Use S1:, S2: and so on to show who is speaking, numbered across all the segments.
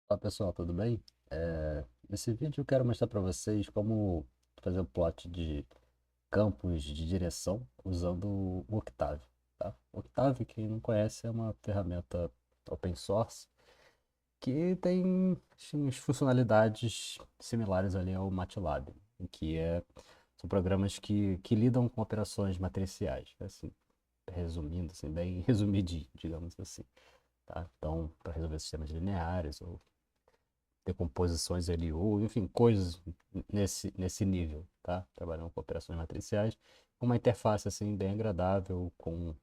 S1: Olá pessoal, tudo bem? Nesse vídeo eu quero mostrar para vocês como fazer o plot de campos de direção usando o Octave, tá? O Octave, quem não conhece, é uma ferramenta open source que tem assim, as funcionalidades similares ali ao MATLAB, em que são programas que lidam com operações matriciais, assim, resumindo, assim, bem resumidinho, digamos assim, tá? Então, para resolver sistemas lineares ou decomposições LU, enfim, coisas nesse nível, tá? Trabalhando com operações matriciais, com uma interface assim bem agradável, com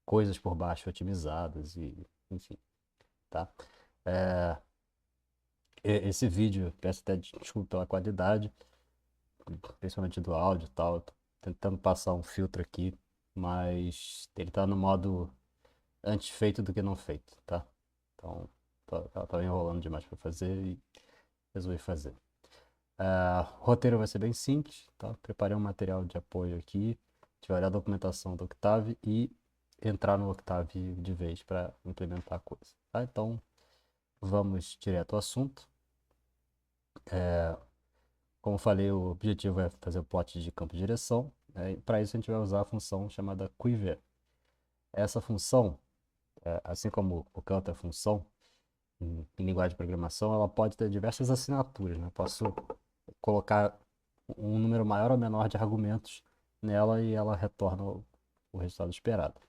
S1: coisas por baixo otimizadas e, enfim, tá? É, esse vídeo, peço até desculpa pela qualidade, principalmente do áudio e tal, tô tentando passar um filtro aqui, mas ele tá no modo antes feito do que não feito, tá? Então, tava enrolando demais para fazer e resolvi fazer. O roteiro vai ser bem simples, tá? Preparei um material de apoio aqui, tiver a documentação do Octave e entrar no Octave de vez para implementar a coisa, tá? Então, vamos direto ao assunto. Como falei, o objetivo é fazer o plot de campo de direção, né? Para isso, a gente vai usar a função chamada quiver. Essa função, assim como qualquer outra função em linguagem de programação, ela pode ter diversas assinaturas, né? Posso colocar um número maior ou menor de argumentos nela e ela retorna o resultado esperado.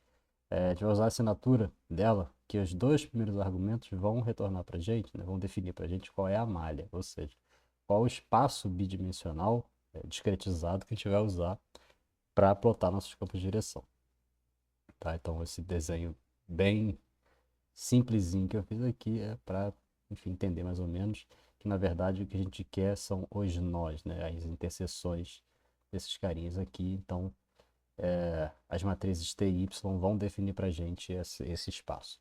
S1: A gente vai usar a assinatura dela, que os dois primeiros argumentos vão retornar para a gente, né, vão definir para a gente qual é a malha, ou seja, qual o espaço bidimensional discretizado que a gente vai usar para plotar nossos campos de direção. Tá? Então, esse desenho bem simplesinho que eu fiz aqui é para, enfim, entender mais ou menos que, na verdade, o que a gente quer são os nós, né? As interseções desses carinhas aqui. Então, as matrizes T e Y vão definir para a gente esse espaço.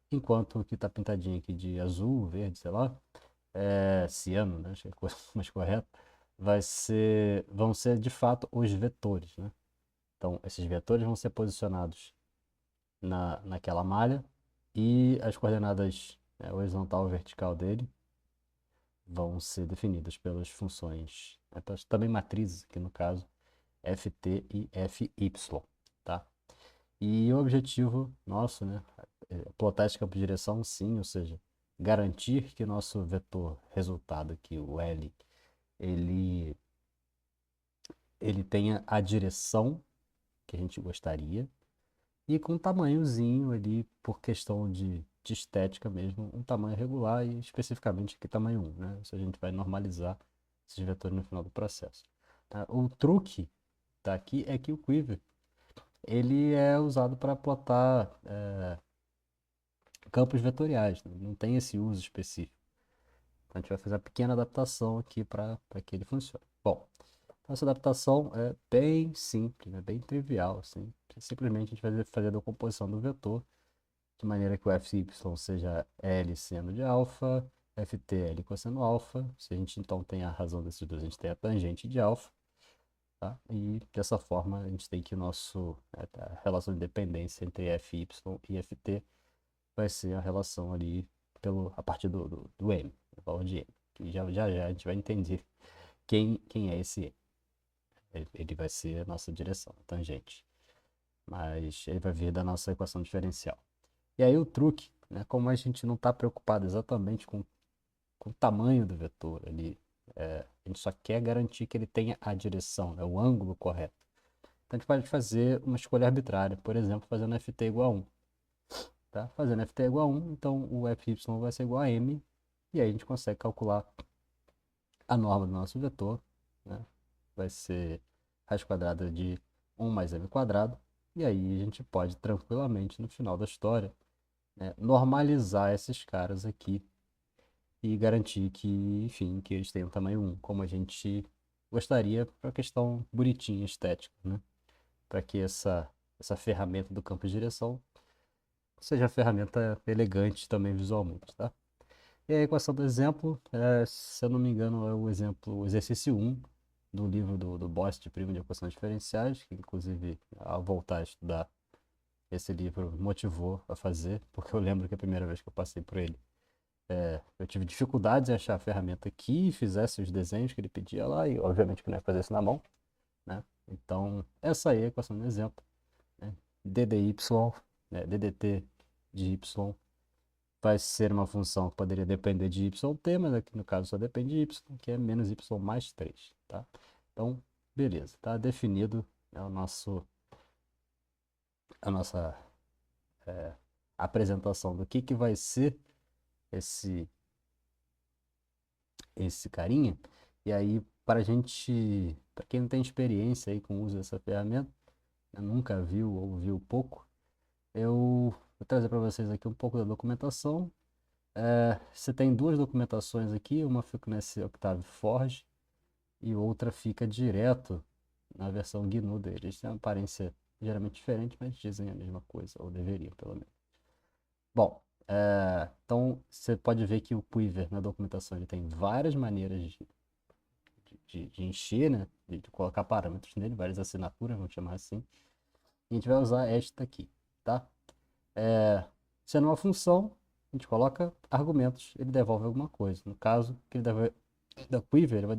S1: Enquanto o que está pintadinho aqui de azul, verde, sei lá, ciano, né? Acho que é a coisa mais correta, vão ser de fato os vetores, né? Então, esses vetores vão ser posicionados naquela malha e as coordenadas, né, horizontal e vertical dele vão ser definidas pelas funções, né, também matrizes aqui no caso, ft e fy, tá? E o objetivo nosso, né, é plotar esse campo de direção sim, ou seja, garantir que nosso vetor resultado aqui, o L, ele, ele tenha a direção que a gente gostaria, e com um tamanhozinho ali, por questão de estética mesmo, um tamanho regular e especificamente aqui tamanho 1, né? Isso a gente vai normalizar esses vetores no final do processo. Tá? O truque tá aqui é que o quiver, ele é usado para plotar campos vetoriais, né? Não tem esse uso específico. Então a gente vai fazer uma pequena adaptação aqui para que ele funcione. Bom, então essa adaptação é bem simples, né? Bem trivial, assim. Simplesmente a gente vai fazer a decomposição do vetor de maneira que o fy seja L seno de alfa, ft L cosseno alfa. Se a gente então tem a razão desses dois, a gente tem a tangente de alfa, tá? E dessa forma a gente tem que a relação de dependência entre fy e ft vai ser a relação ali a partir do m, do valor de m. Que já a gente vai entender quem é esse m. Ele vai ser a nossa direção, a tangente. Mas ele vai vir da nossa equação diferencial. E aí o truque, né, como a gente não está preocupado exatamente com o tamanho do vetor, a gente só quer garantir que ele tenha a direção, né, o ângulo correto. Então a gente pode fazer uma escolha arbitrária, por exemplo, fazendo ft igual a 1. Tá? Fazendo ft igual a 1, então o fy vai ser igual a m, e aí a gente consegue calcular a norma do nosso vetor, né? Vai ser raiz quadrada de 1 mais m quadrado, e aí a gente pode tranquilamente, no final da história, né, normalizar esses caras aqui e garantir que, enfim, que eles tenham tamanho 1, como a gente gostaria para questão bonitinha, estética, né? Para que essa ferramenta do campo de direção seja uma ferramenta elegante também visualmente, tá? E a equação do exemplo, se eu não me engano, é o exercício 1 do livro do Boss de prima de equações diferenciais, que inclusive ao voltar a estudar esse livro motivou a fazer, porque eu lembro que a primeira vez que eu passei por ele eu tive dificuldades em achar a ferramenta que fizesse os desenhos que ele pedia lá, e obviamente que não ia fazer isso na mão, né? Então, essa aí é a equação de exemplo, né? DDY, né? DDT de y vai ser uma função que poderia depender de yt, mas aqui no caso só depende de y, que é menos y mais 3, tá? Então, beleza, tá definido, né, a nossa apresentação do que vai ser esse, esse carinha. E aí, para gente, para quem não tem experiência aí com o uso dessa ferramenta, né, nunca viu ou viu pouco, eu vou trazer para vocês aqui um pouco da documentação. Você tem duas documentações aqui, uma fica nesse Octave Forge e outra fica direto na versão GNU deles. Eles têm uma aparência geralmente diferente, mas dizem a mesma coisa, ou deveriam pelo menos. Bom, então você pode ver que o Quiver na documentação ele tem várias maneiras de encher, né? De colocar parâmetros nele, várias assinaturas, vamos chamar assim. E a gente vai usar esta aqui, tá? Sendo uma função, a gente coloca argumentos, ele devolve alguma coisa. No caso, que ele deve, da Quiver, ele vai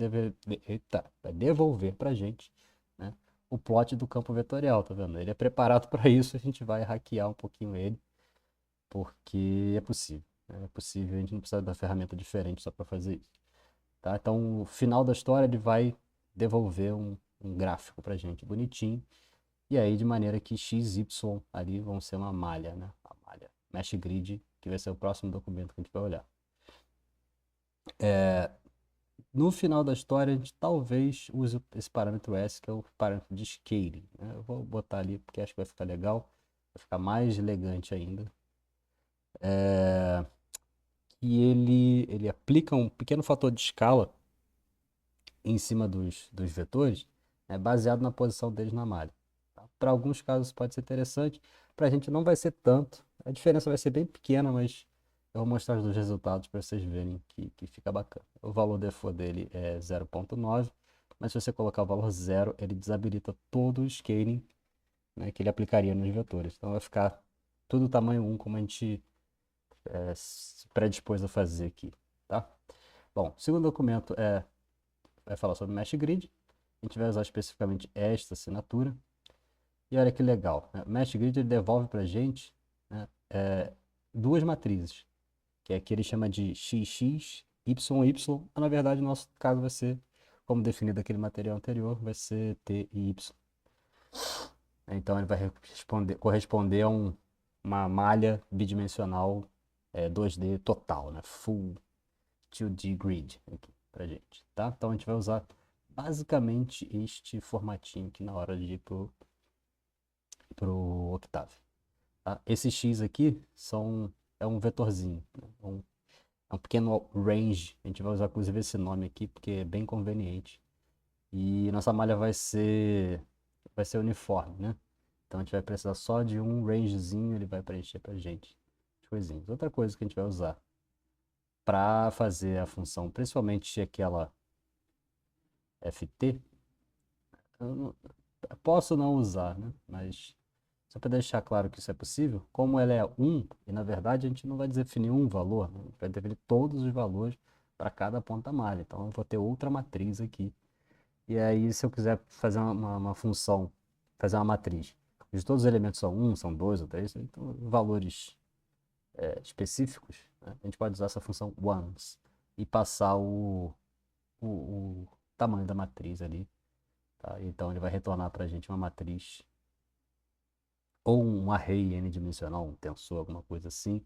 S1: devolver para a gente, né, o plot do campo vetorial, tá vendo? Ele é preparado para isso, a gente vai hackear um pouquinho ele, porque é possível. Né? É possível, a gente não precisa da ferramenta diferente só para fazer isso. Tá? Então, no final da história, ele vai devolver um gráfico para a gente bonitinho, e aí de maneira que x, y ali vão ser uma malha, né? A malha mesh grid, que vai ser o próximo documento que a gente vai olhar. No final da história, a gente talvez use esse parâmetro S, que é o parâmetro de scaling. Né? Eu vou botar ali porque acho que vai ficar legal, vai ficar mais elegante ainda. E ele aplica um pequeno fator de escala em cima dos vetores, né, baseado na posição deles na malha. Tá? Para alguns casos pode ser interessante, para a gente não vai ser tanto. A diferença vai ser bem pequena, mas eu vou mostrar os dois resultados para vocês verem que fica bacana. O valor default dele é 0.9, mas se você colocar o valor 0, ele desabilita todo o scaling, né, que ele aplicaria nos vetores. Então vai ficar tudo tamanho 1, como a gente se predispôs a fazer aqui. Tá? Bom, o segundo documento vai falar sobre Mesh Grid. A gente vai usar especificamente esta assinatura. E olha que legal, né? O Mesh Grid ele devolve para a gente, né, duas matrizes, que é que ele chama de XX, YY, mas na verdade no nosso caso vai ser, como definido aquele material anterior, vai ser T e Y. Então ele vai corresponder a uma malha bidimensional 2D total, né? Full 2D grid aqui pra gente, tá? Então a gente vai usar basicamente este formatinho aqui na hora de ir pro Octave. Tá? Esse X aqui é um vetorzinho, né? É um pequeno range. A gente vai usar inclusive esse nome aqui porque é bem conveniente. E nossa malha vai ser uniforme, né? Então a gente vai precisar só de um rangezinho, ele vai preencher pra gente as coisinhas. Outra coisa que a gente vai usar para fazer a função, principalmente aquela ft, eu posso não usar, né? Mas só para deixar claro que isso é possível, como ela é 1, e na verdade a gente não vai definir um valor, né? A gente vai definir todos os valores para cada ponta malha. Então eu vou ter outra matriz aqui. E aí se eu quiser fazer uma função, fazer uma matriz, onde todos os elementos são 1, são 2 ou 3, então valores específicos, né? A gente pode usar essa função once e passar o tamanho da matriz ali. Tá? Então ele vai retornar para a gente uma matriz ou um array n-dimensional, um tensor, alguma coisa assim,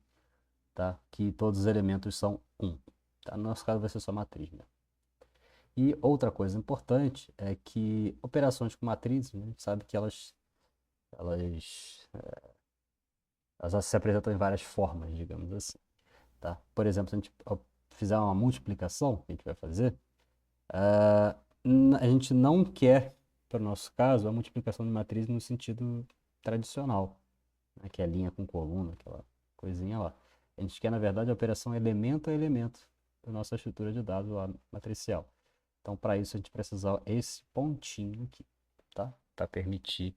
S1: tá? Que todos os elementos são 1. Tá? No nosso caso vai ser só matriz, né? E outra coisa importante é que operações com matrizes, né, a gente sabe que elas, elas se apresentam em várias formas, digamos assim. Tá? Por exemplo, se a gente fizer uma multiplicação, que a gente vai fazer, a gente não quer, para o nosso caso, a multiplicação de matriz no sentido tradicional, né, que é linha com coluna, aquela coisinha lá. A gente quer, na verdade, a operação elemento a elemento da nossa estrutura de dados lá matricial. Então, para isso, a gente precisa usar esse pontinho aqui, tá? Para permitir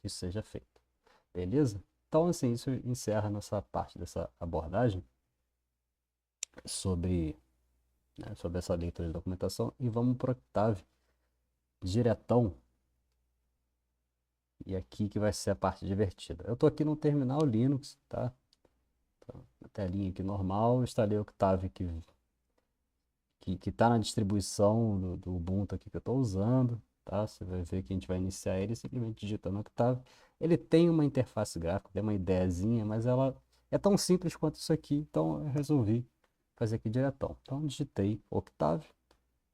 S1: que isso seja feito. Beleza? Então, assim, isso encerra a nossa parte dessa abordagem. sobre, né, sobre essa leitura de documentação e vamos para o Octave diretão. E aqui que vai ser a parte divertida. Eu estou aqui no terminal Linux, tá? Então, a telinha aqui normal, instalei o Octave que está na distribuição do Ubuntu aqui que eu estou usando, tá? Você vai ver que a gente vai iniciar ele simplesmente digitando Octave. Ele tem uma interface gráfica, tem uma ideiazinha, mas ela é tão simples quanto isso aqui, então eu resolvi fazer aqui diretão. Então digitei Octave,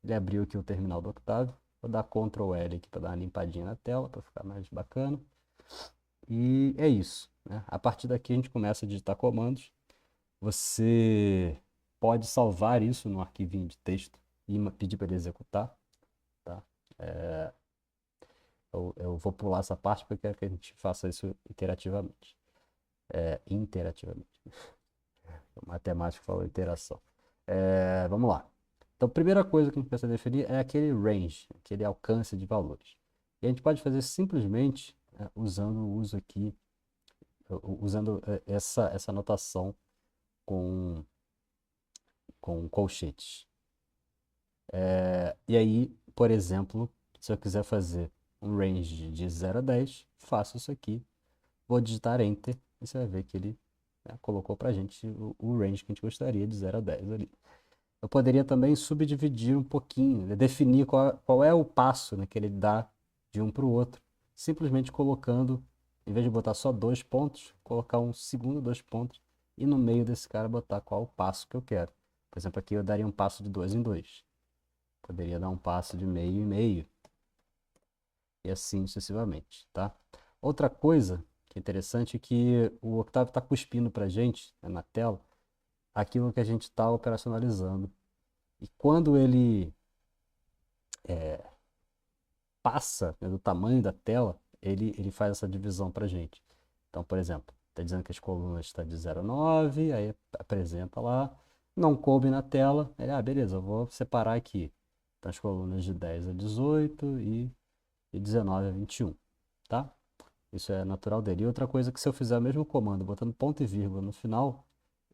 S1: ele abriu aqui o terminal do Octave, vou dar Ctrl L aqui para dar uma limpadinha na tela, para ficar mais bacana. E é isso, né? A partir daqui a gente começa a digitar comandos. Você pode salvar isso no arquivinho de texto e pedir para ele executar, tá? Eu vou pular essa parte porque eu quero que a gente faça isso iterativamente. Interativamente. O matemático falou interação. Vamos lá. Então, a primeira coisa que a gente precisa definir é aquele range, aquele alcance de valores. E a gente pode fazer simplesmente usando o uso aqui, usando essa notação com colchetes. E aí, por exemplo, se eu quiser fazer um range de 0 a 10, faço isso aqui, vou digitar Enter e você vai ver que ele, né, colocou para a gente o range que a gente gostaria de 0 a 10 ali. Eu poderia também subdividir um pouquinho, né, definir qual é o passo, né, que ele dá de um para o outro, simplesmente colocando, em vez de botar só 2 pontos, colocar um segundo 2 pontos e no meio desse cara botar qual o passo que eu quero. Por exemplo, aqui eu daria um passo de 2 em 2. Poderia dar um passo de meio em meio e assim sucessivamente, tá? Outra coisa que é interessante é que o Octave está cuspindo para a gente, né, na tela aquilo que a gente está operacionalizando. E quando ele passa, né, do tamanho da tela, ele faz essa divisão para a gente. Então, por exemplo, está dizendo que as colunas estão de 0 a 9, aí apresenta lá, não coube na tela, ele, beleza, eu vou separar aqui. Então, as colunas de 10 a 18 e de 19 a 21, tá? Isso é natural dele. E outra coisa que se eu fizer o mesmo comando, botando ponto e vírgula no final,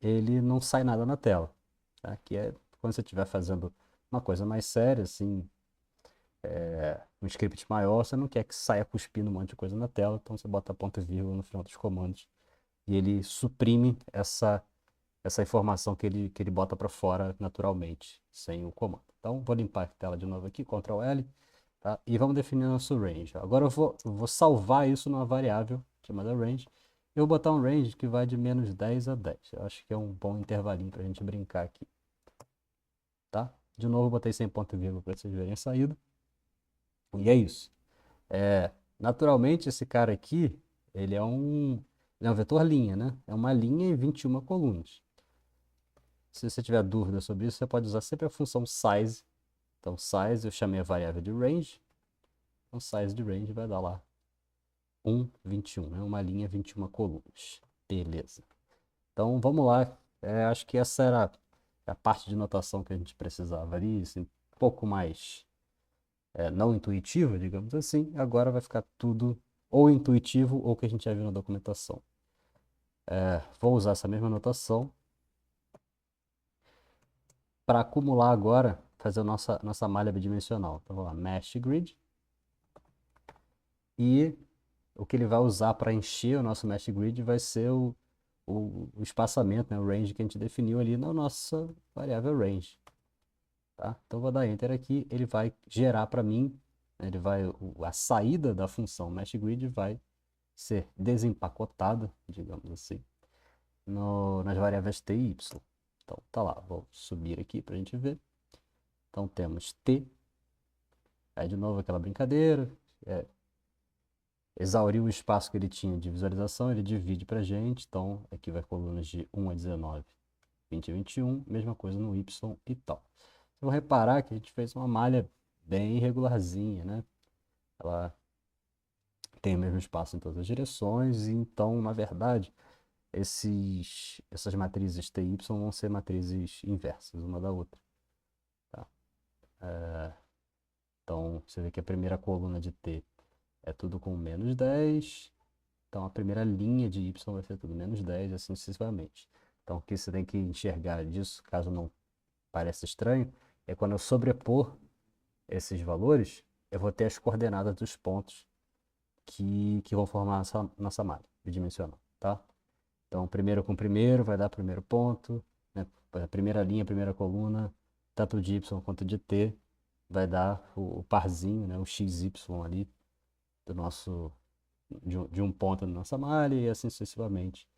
S1: ele não sai nada na tela, tá? Que é quando você estiver fazendo uma coisa mais séria, assim, um script maior, você não quer que saia cuspindo um monte de coisa na tela, então você bota ponto e vírgula no final dos comandos e ele suprime essa informação que ele bota para fora naturalmente, sem o comando. Então, vou limpar a tela de novo aqui, Ctrl L, tá? E vamos definir nosso range. Agora eu vou salvar isso numa variável chamada range. Eu vou botar um range que vai de menos 10 a 10. Eu acho que é um bom intervalinho para a gente brincar aqui, tá? De novo, eu botei sem ponto e vírgula para vocês verem a saída. E é isso. Naturalmente, esse cara aqui, ele é um vetor linha, né? É uma linha em 21 colunas. Se você tiver dúvida sobre isso, você pode usar sempre a função size. Então, size, eu chamei a variável de range. Então, size de range vai dar lá 21. É uma linha 21 colunas. Beleza. Então, vamos lá. Acho que essa era a parte de notação que a gente precisava ali, assim, um pouco mais não intuitiva, digamos assim. Agora vai ficar tudo ou intuitivo ou que a gente já viu na documentação. Vou usar essa mesma notação para acumular agora, fazer a nossa malha bidimensional. Então, vamos lá, Mesh Grid. E o que ele vai usar para encher o nosso Mesh Grid vai ser o espaçamento, né, o range que a gente definiu ali na nossa variável range. Tá? Então, vou dar Enter aqui, ele vai gerar para mim, né, a saída da função Mesh Grid vai ser desempacotada, digamos assim, nas variáveis t e y. Então, tá lá, vou subir aqui para a gente ver. Então, temos t, aí de novo aquela brincadeira, exauriu o espaço que ele tinha de visualização, ele divide para a gente, então aqui vai colunas de 1 a 19, 20 a 21, mesma coisa no y e tal. Vocês vão reparar que a gente fez uma malha bem regularzinha, né? Ela tem o mesmo espaço em todas as direções, e então, na verdade, essas matrizes T e Y vão ser matrizes inversas uma da outra. Tá? Então, você vê que a primeira coluna de T é tudo com menos 10. Então, a primeira linha de Y vai ser tudo menos 10, assim sucessivamente. Então, o que você tem que enxergar disso, caso não pareça estranho, é quando eu sobrepor esses valores, eu vou ter as coordenadas dos pontos que vão formar nossa malha bidimensional, tá? Então, primeiro com primeiro vai dar primeiro ponto, né? A primeira linha, a primeira coluna, tanto de Y quanto de T, vai dar o parzinho, né? O XY ali do nosso, de um ponto da nossa malha e assim sucessivamente,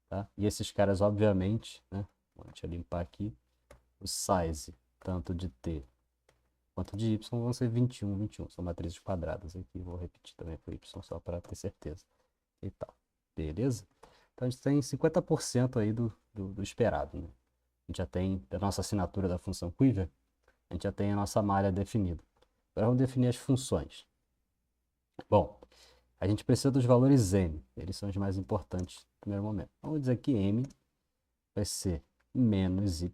S1: tá? E esses caras, obviamente, né? Deixa eu limpar aqui, o size, tanto de T quanto de Y, vão ser 21, 21. São matrizes quadradas aqui. Vou repetir também para Y, só para ter certeza. E tal. Beleza? Então a gente tem 50% aí do esperado, né? A gente já tem, da nossa assinatura da função quiver, a gente já tem a nossa malha definida. Agora vamos definir as funções. Bom, a gente precisa dos valores m. Eles são os mais importantes no primeiro momento. Vamos dizer que m vai ser menos y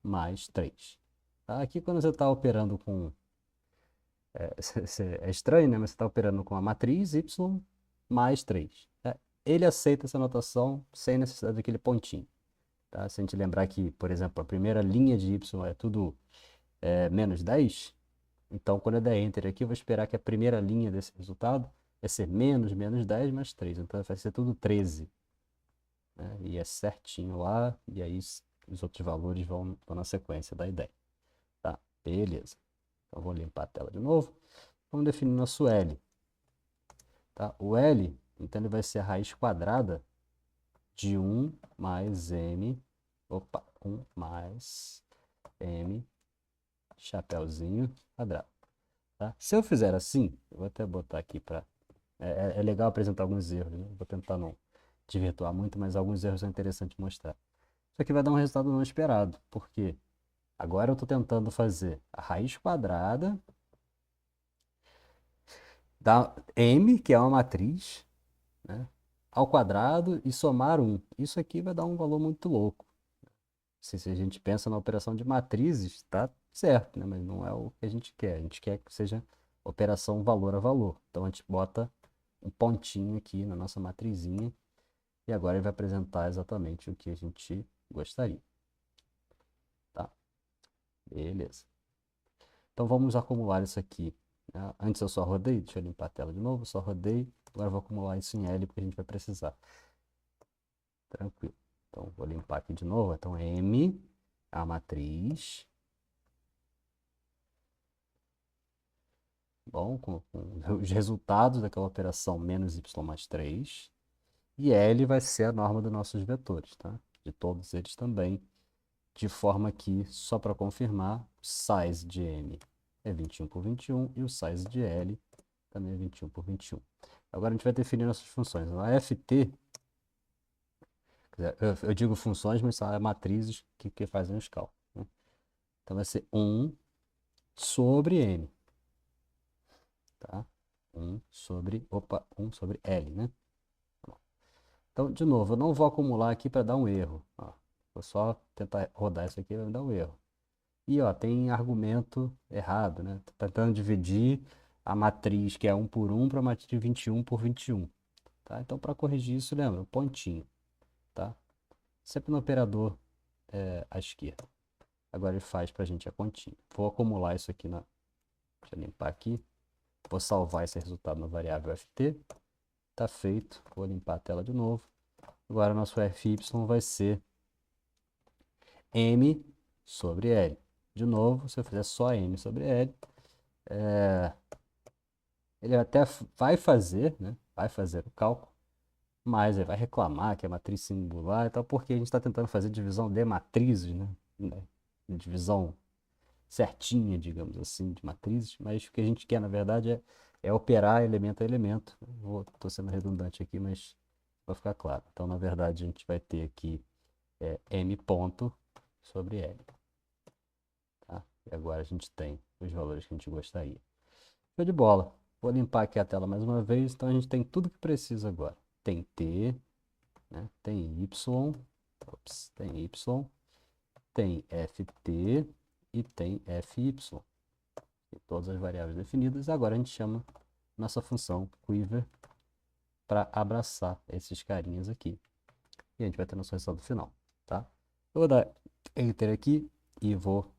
S1: mais 3. Tá? Aqui quando você está operando com... É estranho, né? Mas você está operando com a matriz y mais 3. Tá? Ele aceita essa notação sem necessidade daquele pontinho. Tá? Se a gente lembrar que, por exemplo, a primeira linha de y é tudo menos 10, então quando eu der Enter aqui, eu vou esperar que a primeira linha desse resultado vai ser menos 10 mais 3. Então vai ser tudo 13. Né? E é certinho lá, e aí os outros valores vão na sequência da ideia. Tá? Beleza. Então vou limpar a tela de novo. Vamos definir nosso L. Tá? O L, então ele vai ser a raiz quadrada de 1 mais m, 1 mais m, chapeuzinho quadrado. Tá? Se eu fizer assim, eu vou até botar aqui para... É legal apresentar alguns erros, né? Vou tentar não desvirtuar muito, mas alguns erros são interessantes mostrar. Isso aqui vai dar um resultado não esperado, porque agora eu estou tentando fazer a raiz quadrada da m, que é uma matriz, né, ao quadrado e somar 1. Isso aqui vai dar um valor muito louco. Se a gente pensa na operação de matrizes, está certo, né? Mas não é o que a gente quer. A gente quer que seja operação valor a valor. Então a gente bota um pontinho aqui na nossa matrizinha e agora ele vai apresentar exatamente o que a gente gostaria. Tá? Beleza. Então vamos acumular isso aqui. Né? Antes eu só rodei, deixa eu limpar a tela de novo, só rodei. Agora eu vou acumular isso em L porque a gente vai precisar. Tranquilo. Então vou limpar aqui de novo. Então M, a matriz. Bom, com os resultados daquela operação menos y mais 3. E L vai ser a norma dos nossos vetores, tá? De todos eles também. De forma que, só para confirmar, o size de M é 21 por 21 e o size de L também é 21 por 21. Agora a gente vai definir nossas funções. A FT, eu digo funções, mas são matrizes que fazem os cálculos. Né? Então vai ser 1 sobre M. Tá? 1 sobre L, né? Então, de novo, eu não vou acumular aqui para dar um erro. Ó, vou só tentar rodar isso aqui, vai me dar um erro. E ó, tem argumento errado, né? Tô tentando dividir a matriz que é 1 por 1 para a matriz de 21 por 21. Tá? Então, para corrigir isso, lembra? Um pontinho. Tá? Sempre no operador à esquerda. Agora ele faz para a gente a continha. Vou acumular isso aqui na... Deixa eu limpar aqui. Vou salvar esse resultado na variável ft. Tá feito. Vou limpar a tela de novo. Agora nosso fy vai ser m sobre L. De novo, se eu fizer só m sobre L, ele até vai fazer, né? Vai fazer o cálculo, mas ele vai reclamar que é matriz singular e tal, porque a gente está tentando fazer divisão de matrizes, né? Divisão certinha, digamos assim, de matrizes, mas o que a gente quer, na verdade, é operar elemento a elemento. Estou sendo redundante aqui, mas vai ficar claro. Então, na verdade, a gente vai ter aqui m ponto sobre L. Tá? E agora a gente tem os valores que a gente gostaria. Show de bola. Vou limpar aqui a tela mais uma vez. Então a gente tem tudo que precisa agora. Tem T, né? Tem Y, tem Y, tem FT e tem FY. E todas as variáveis definidas. Agora a gente chama nossa função quiver para abraçar esses carinhas aqui. e a gente vai ter nosso resultado final, tá? Eu vou dar Enter aqui e vou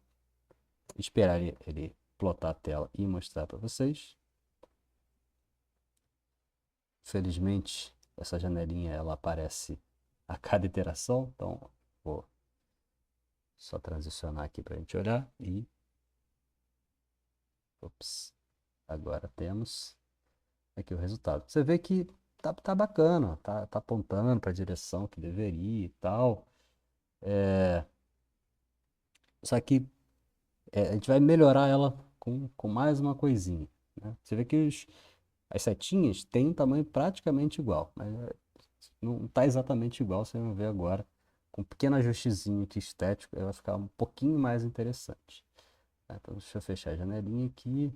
S1: esperar ele plotar a tela e mostrar para vocês. Felizmente, essa janelinha ela aparece a cada iteração, então vou só transicionar aqui para a gente olhar e... Ops, agora temos aqui o resultado. Você vê que tá bacana, tá apontando para a direção que deveria e tal. Só que a gente vai melhorar ela com mais uma coisinha, né? Você vê que as setinhas têm um tamanho praticamente igual, mas não está exatamente igual, você vai ver agora. Com um pequeno ajustezinho aqui estético, ela vai ficar um pouquinho mais interessante. Tá? Então, deixa eu fechar a janelinha aqui,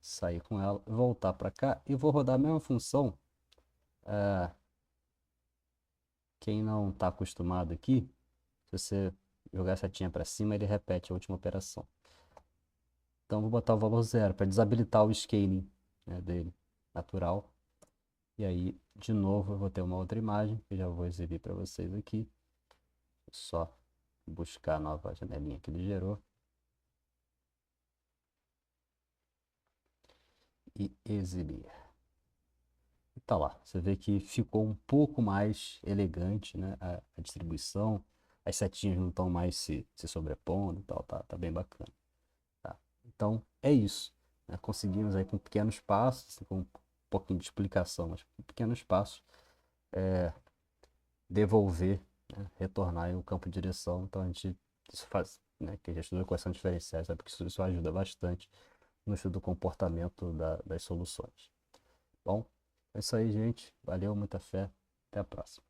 S1: sair com ela, voltar para cá e vou rodar a mesma função. Quem não está acostumado aqui, se você jogar a setinha para cima, ele repete a última operação. Então, vou botar o valor 0 para desabilitar o scaling, né, dele, natural. E aí, de novo, eu vou ter uma outra imagem que eu já vou exibir para vocês aqui. Só buscar a nova janelinha que ele gerou. E exibir. E tá lá. Você vê que ficou um pouco mais elegante, né, a distribuição. As setinhas não estão mais se sobrepondo e tal. Tá bem bacana. Tá? Então, é isso. Né? Conseguimos aí com pequenos passos, com um pouquinho de explicação, mas com pequenos passos, devolver, né, retornar aí o campo de direção. Então a gente isso faz, né, que a gente estuda equações diferenciais, sabe que isso ajuda bastante no estudo do comportamento das soluções. Bom, é isso aí, gente. Valeu, muita fé. Até a próxima.